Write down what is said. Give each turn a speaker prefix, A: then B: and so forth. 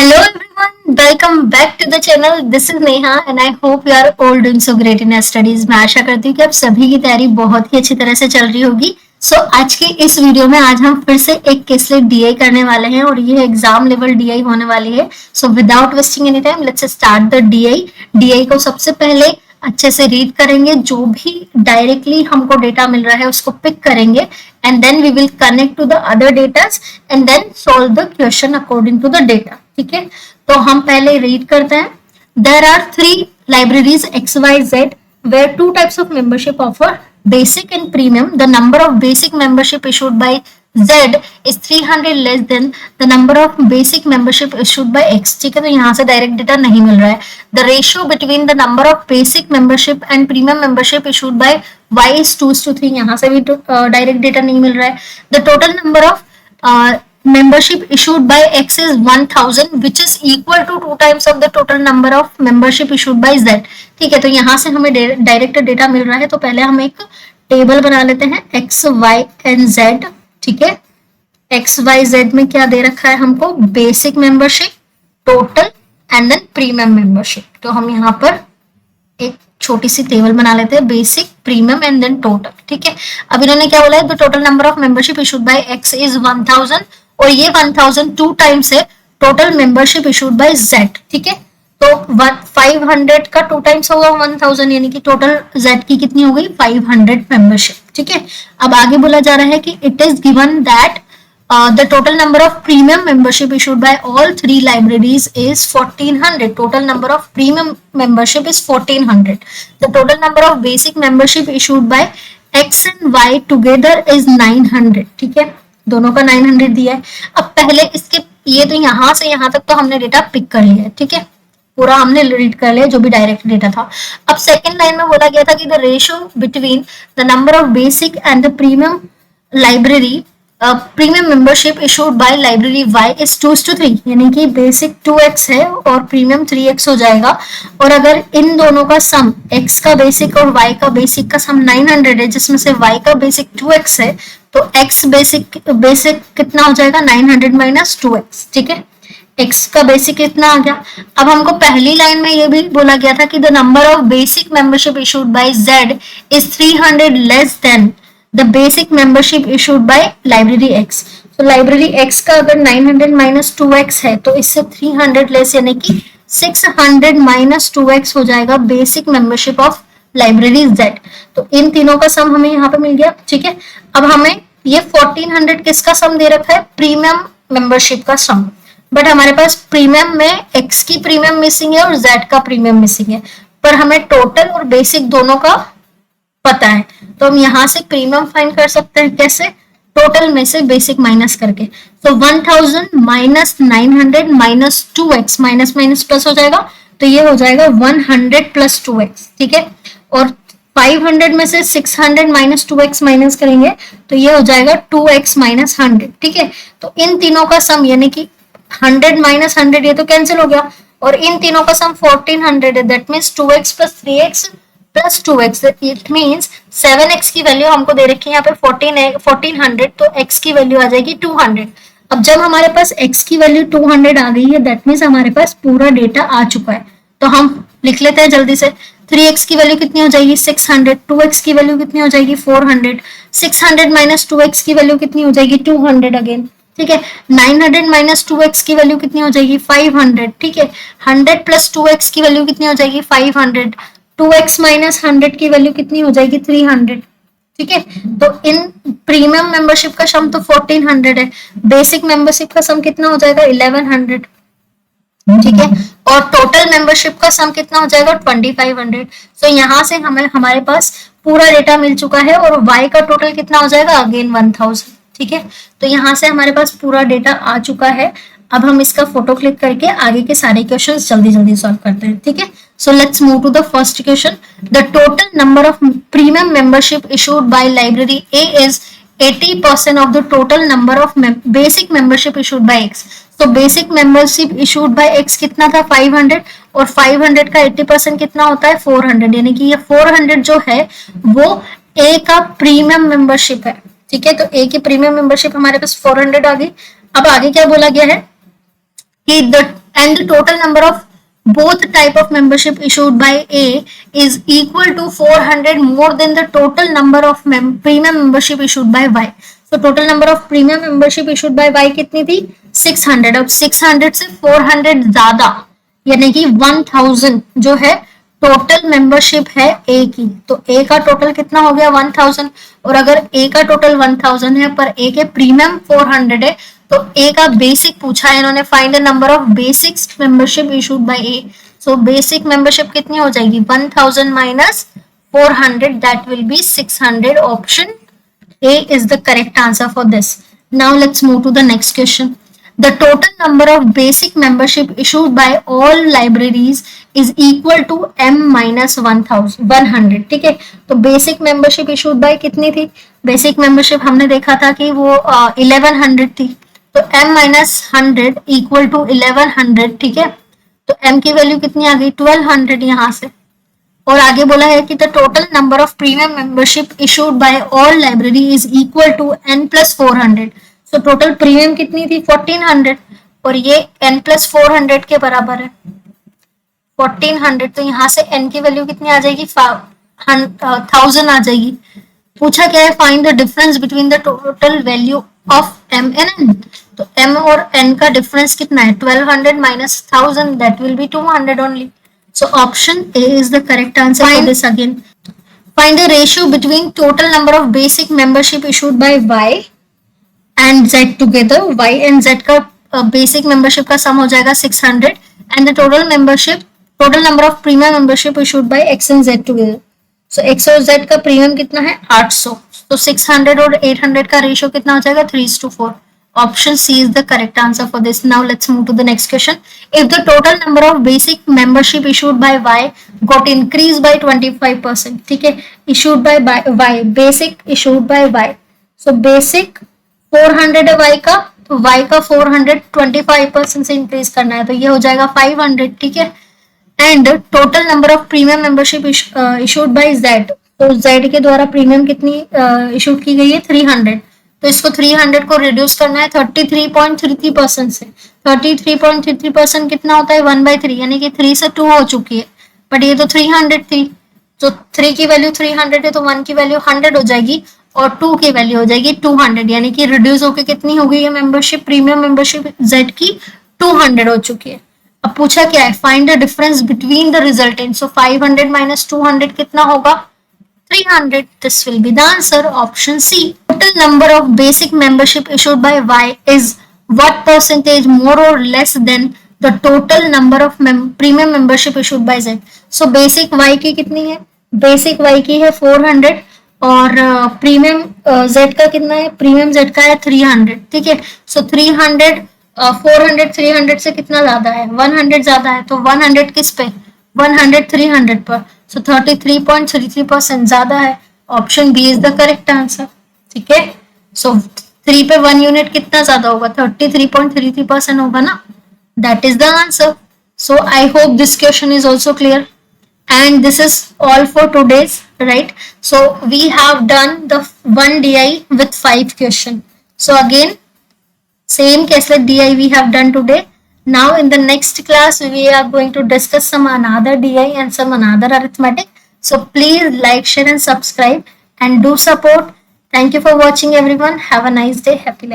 A: Hello everyone, welcome back to the channel. This is Neha and I hope you are all doing so great in your studies. मैं आशा करती हूँ कि आप सभी की तैयारी बहुत ही अच्छी तरह से चल रही होगी. आज की इस वीडियो में आज हम फिर से एक केसलेट डीआई करने वाले हैं और ये एग्जाम लेवल डीआई होने वाली है. Without wasting any time let's start the DI. DI को सबसे पहले अच्छे से रीड करेंगे, जो भी डायरेक्टली हमको डेटा मिल रहा है उसको पिक करेंगे and then we will connect to the other datas and then solve the question according to the data. ठीक है, तो हम पहले रीड करते हैं. There are 3 libraries XYZ where 2 types of membership offer basic and premium. The number of basic membership issued by Z is 300 less than the number of basic membership issued by X. ठीक है, तो यहाँ से direct data नहीं मिल रहा है. The ratio between the number of basic membership and premium membership issued by Y is 2:3. यहाँ से भी डायरेक्ट डेटा नहीं मिल रहा है. The total number of membership issued by X is 1000 which is equal to 2 times of the total number of membership issued by Z. ठीक है, तो यहाँ से हमें डायरेक्ट डेटा मिल रहा है. तो पहले हम एक टेबल बना लेते हैं X, Y and Z. ठीक है, X, Y, Z में क्या दे रखा है हमको? Basic membership, total and then premium membership. तो हम यहाँ पर एक छोटी सी टेबल बना लेते हैं, basic, premium and then total. ठीक है, अब इन्होंने क्या बोला है? The total number of membership issued by X is 1000 और ये 1000 2 टाइम्स है total membership issued by Z. ठीक है, तो 500 का 2 टाइम्स होगा 1000, यानी कि टोटल Z की कितनी हो गई? 500 मेंबरशिप. ठीक है, अब आगे बोला जा रहा है कि it is given that the total number of premium membership issued by all 3 libraries is 1400. Total number of premium membership is 1400. The total number of basic membership issued by X and Y together is 900. ठीक है, दोनों का 900 दिया है. अब पहले इसके ये तो यहाँ से यहाँ तक तो हमने डेटा पिक कर लिया है. ठीक है, पूरा हमने रीड कर लिया जो भी डायरेक्ट डेटा था. अब सेकेंड लाइन में बोला गया था कि the ratio between the number of basic and the premium library premium membership issued by library Y is 2:3, यानी कि बेसिक 2x है और प्रीमियम 3x हो जाएगा. और अगर इन दोनों का सम x का बेसिक और y का बेसिक का सम 900 है, जिसमें से y का बेसिक 2x है, तो x बेसिक कितना हो जाएगा? 900 माइनस 2x. ठीक है, x का बेसिक कितना आ गया? अब हमको पहली लाइन में ये भी बोला गया था कि the number of basic membership issued by Z is 300 less than the basic membership issued by library X. तो लाइब्रेरी X का अगर 900 माइनस 2x है तो इससे 300 लेस यानी कि 600 माइनस 2x हो जाएगा basic membership of library Z. तो इन तीनों का सम हमें यहाँ पे मिल गया. ठीक है, अब हमें ये 1400 किसका सम दे रखा है? प्रीमियम मेंबरशिप का सम. बट हमारे पास प्रीमियम में X की प्रीमियम मिसिंग है और Z का प्रीमियम मिसिंग है, पर हमें टोटल और बेसिक दोनों का पता है. तो हम यहाँ से प्रीमियम फाइंड कर सकते हैं. कैसे? टोटल में से बेसिक माइनस करके. तो 1000 minus 900 minus 2x, minus minus plus हो जाएगा, तो ये हो जाएगा 100 प्लस 2x. ठीक है, और 500 में से 600 माइनस 2x माइनस करेंगे तो ये हो जाएगा 2x माइनस 100. ठीक है, तो इन तीनों का सम यानी कि 100 माइनस 100 ये तो कैंसिल हो गया, और इन तीनों का सम 1400 है. That means 2x plus 3x plus 2x. It means 7x की वैल्यू हमको दे रखी है यहाँ पे 1400, तो x की वैल्यू आ जाएगी 200. अब जब हमारे पास x की वैल्यू 200 आ गई है, दैट मीन्स हमारे पास पूरा डेटा आ चुका है. तो हम लिख लेते हैं जल्दी से. 3x की वैल्यू कितनी हो जाएगी? 600. 2x की वैल्यू कितनी हो जाएगी? 400. 600 माइनस 2x की वैल्यू कितनी हो जाएगी? 200 अगेन. ठीक है, 900 माइनस 2x की वैल्यू कितनी हो जाएगी? 500. ठीक है, 100 प्लस 2x की वैल्यू कितनी हो जाएगी? 500. 2x माइनस 100 की वैल्यू कितनी हो जाएगी? 300. ठीक है, तो इन प्रीमियम मेंबरशिप का सम तो 1400 है, बेसिक मेंबरशिप का सम कितना हो जाएगा? 1100. ठीक है, और टोटल मेंबरशिप का सम कितना हो जाएगा? 2500. तो यहाँ से हमारे पास पूरा डेटा मिल चुका है और y का टोटल कितना हो जाएगा? अगेन 1000. ठीक है, तो यहाँ से हमारे पास पूरा डेटा आ चुका है. अब हम इसका फोटो क्लिक करके आगे के सारे क्वेश्चंस जल्दी जल्दी सॉल्व करते हैं. ठीक है, so let's move to the first question. The total number of premium membership issued by library A is 80% of the total number of basic membership issued by X. तो basic membership issued by X कितना था? 500, और 500 का 80% कितना होता है? 400. यानी कि ये 400 जो है वो A का प्रीमियम मेंबरशिप है. ठीक है, तो A की प्रीमियम मेंबरशिप हमारे पास 400 आ गई. अब आगे क्या बोला गया है कि and the total number of both type of membership issued by A is equal to 400 more than the total number of premium membership issued by Y. So total number of premium membership issued by Y कितनी थी 600. अब 600 से 400 ज्यादा यानी कि 1000 जो है total membership है ए की, तो ए का टोटल कितना हो गया 1000, और अगर ए का टोटल 1000 है पर ए के प्रीमियम 400 है, तो ए का बेसिक पूछा है इन्होंने, find the number of basic membership issued by A. So basic membership कितनी हो जाएगी 1000 minus 400, that will be 600. Option A is the correct answer for this. Now let's move to the next question. The total number of basic membership issued by all libraries is equal to m minus 100. ठीक है, तो basic membership issued bye कितनी थी, basic membership हमने देखा था कि वो 1100 थी, तो m माइनस 100 इक्वल टू 1100. ठीक है, तो m की वैल्यू कितनी आ गई 1200 यहाँ से, और आगे बोला है कि the total number of premium membership issued by all library is equal to n plus 400. तो टोटल प्रीमियम कितनी थी 1400, और ये n प्लस 400 के बराबर है 1400, तो यहाँ से n की वैल्यू कितनी आ जाएगी 1000 आ जाएगी. पूछा क्या है find the difference between the total value of m and n. तो m और n का डिफरेंस कितना है 1200 minus 1000, that will B 200 only. So option A is the correct answer for this. Again find the ratio between total number of basic membership issued by y and z together. y and z का basic membership का सम हो जाएगा 600 and the total number of premium membership issued by x and z together. So x और z का premium कितना है 800, तो 600 और 800 का रेशियो कितना हो जाएगा 3:4. Option C is the correct answer for this. Now let's move to the next question. If the total number of basic membership issued by y got increased by 25%, ठीक है, issued by y, basic issued by y, so basic 400 है y का, तो y का 400 25% से increase करना है, तो ये हो जाएगा 500. ठीक है, and total number of premium membership issued by z, तो z के द्वारा प्रीमियम कितनी इशूड की गई है 300, तो इसको 300 को रिड्यूस करना है 33.33% से. 33.33% कितना होता है 1/3, यानी कि 3 से 2 हो चुकी है, बट ये तो 300 थी, तो 3 की वैल्यू 300 है, तो 1 की वैल्यू 100 हो जाएगी और 2 की वैल्यू हो जाएगी 200, यानी कि रिड्यूस होकर कितनी हो गई है मेंबरशिप, प्रीमियम मेंबरशिप z की 200 हो चुकी है. अब पूछा क्या है find the difference between the resultant. So 500 minus 200 कितना होगा 300. This will be the answer. Option C. Total number of basic membership issued by y is what percentage more और less than the total number of premium membership issued by z. So basic y की कितनी है, basic y की है 400 और premium z का कितना है, प्रीमियम z का है 300. ठीक है, सो 300 400 300 से कितना ज्यादा है 100 ज्यादा है, तो 100 किस पे 100 300 पर, सो 33.33% ज्यादा है. Option B is the correct answer. ठीक है, सो 3 पे 1 यूनिट कितना ज्यादा होगा 33.33% होगा ना, that is the answer. So I hope this question is also clear. And this is all for today's, right? So we have done the 1 DI with 5 question. So again same case like DI we have done today. Now in the next class we are going to discuss some another DI and some another arithmetic. So please like, share and subscribe and do support. Thank you for watching everyone. Have a nice day. Happy life.